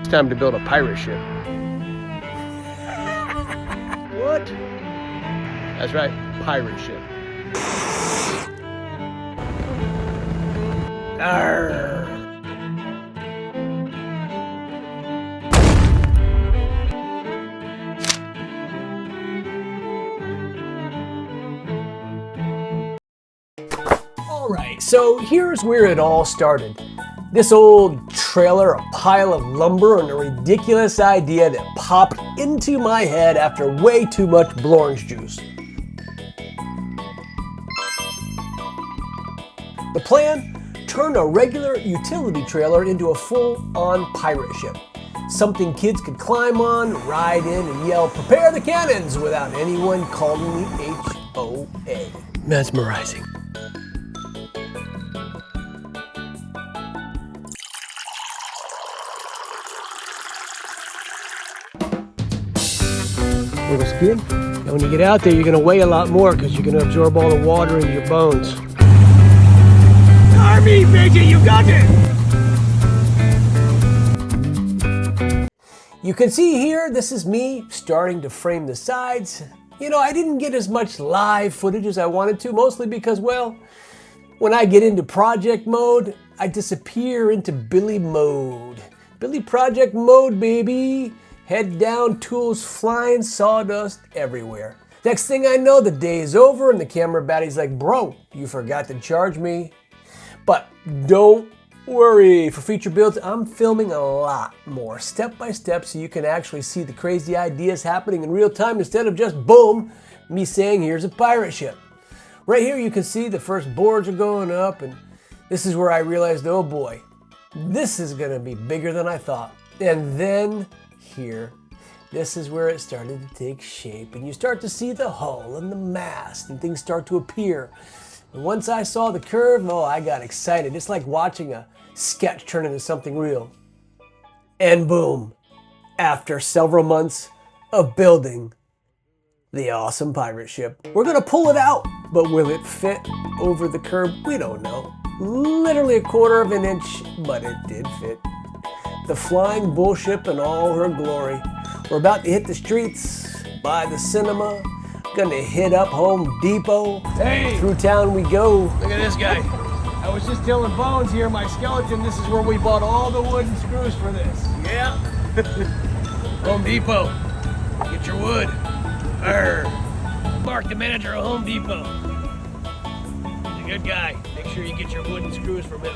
time to build a pirate ship. What? That's right, pirate ship. Arr. Alright, so here's where it all started. This old trailer, a pile of lumber, and a ridiculous idea that popped into my head after way too much Blorange juice. The plan? Turn a regular utility trailer into a full-on pirate ship. Something kids could climb on, ride in, and yell, "Prepare the cannons!" without anyone calling the HOA. Mesmerizing. Looks good. And when you get out there, you're going to weigh a lot more because you're going to absorb all the water into your bones. Army, Major, you got it! You can see here, this is me starting to frame the sides. You know, I didn't get as much live footage as I wanted to, mostly because, well, when I get into project mode, I disappear into Billy mode. Billy project mode, baby. Head down, tools flying, sawdust everywhere. Next thing I know, the day is over and the camera baddie's like, "Bro, you forgot to charge me." But don't worry, for future builds, I'm filming a lot more step by step so you can actually see the crazy ideas happening in real time instead of just boom, me saying here's a pirate ship. Right here you can see the first boards are going up, and this is where I realized, oh boy, this is gonna be bigger than I thought. And then here, this is where it started to take shape, and you start to see the hull and the mast and things start to appear. And once I saw the curve, oh, I got excited. It's like watching a sketch turn into something real. And boom, after several months of building the awesome pirate ship, we're gonna pull it out, but will it fit over the curb? We don't know. Literally a quarter of an inch, but it did fit. The flying bullship in all her glory. We're about to hit the streets, by the cinema, gonna hit up Home Depot. Hey! Through town we go. Look at this guy. I was just telling Bones here, my skeleton, this is where we bought all the wood and screws for this. Yeah. Home Depot. Get your wood. Arr. Mark, the manager of Home Depot. He's a good guy. Make sure you get your wood and screws from him.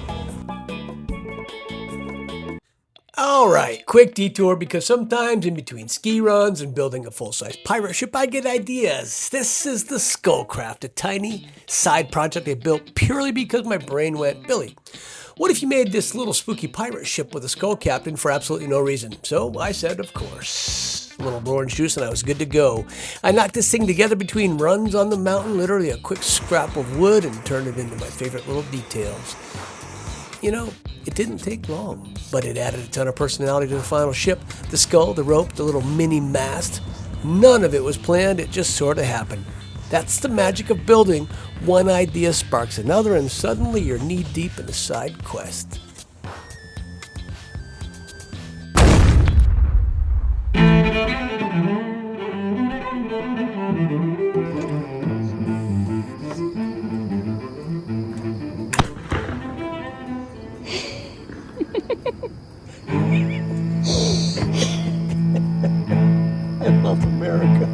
All right, quick detour because sometimes in between ski runs and building a full-size pirate ship, I get ideas. This is the Skullcraft, a tiny side project I built purely because my brain went, Billy, what if you made this little spooky pirate ship with a skull captain for absolutely no reason? So I said, of course. A little Blorange juice and I was good to go. I knocked this thing together between runs on the mountain, literally a quick scrap of wood, and turned it into my favorite little details. You know, it didn't take long, but it added a ton of personality to the final ship. The skull, the rope, the little mini mast. None of it was planned, it just sort of happened. That's the magic of building. One idea sparks another, and suddenly you're knee-deep in a side quest. I love America.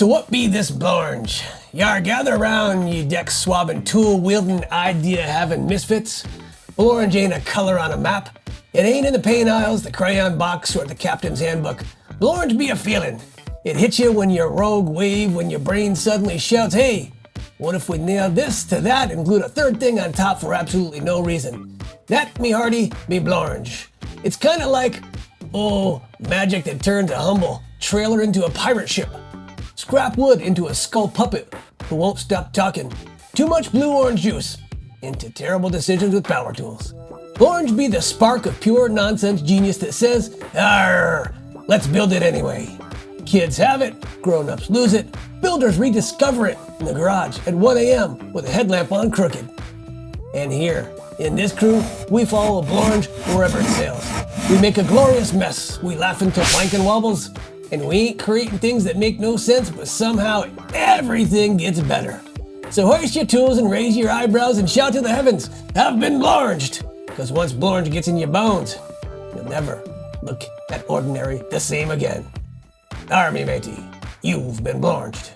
So what be this Blorange? Yar, gather around, ye deck-swabbing, tool-wielding, idea-having misfits. Blorange ain't a color on a map. It ain't in the paint aisles, the crayon box, or the captain's handbook. Blorange be a feeling. It hits you when your rogue wave, when your brain suddenly shouts, hey, what if we nail this to that and glued a third thing on top for absolutely no reason? That, me hearty, be Blorange. It's kind of like, magic that turns a humble trailer into a pirate ship. Scrap wood into a skull puppet who won't stop talking. Too much blue orange juice into terrible decisions with power tools. Blorange be the spark of pure nonsense genius that says, arr, let's build it anyway. Kids have it, grown-ups lose it, builders rediscover it in the garage at 1 a.m. with a headlamp on crooked. And here, in this crew, we follow Blorange wherever it sails. We make a glorious mess, we laugh until planking wobbles, and we ain't creating things that make no sense, but somehow everything gets better. So hoist your tools and raise your eyebrows and shout to the heavens, I've been Bloranged! Because once Blorange gets in your bones, you'll never look at ordinary the same again. Army matey, you've been Bloranged.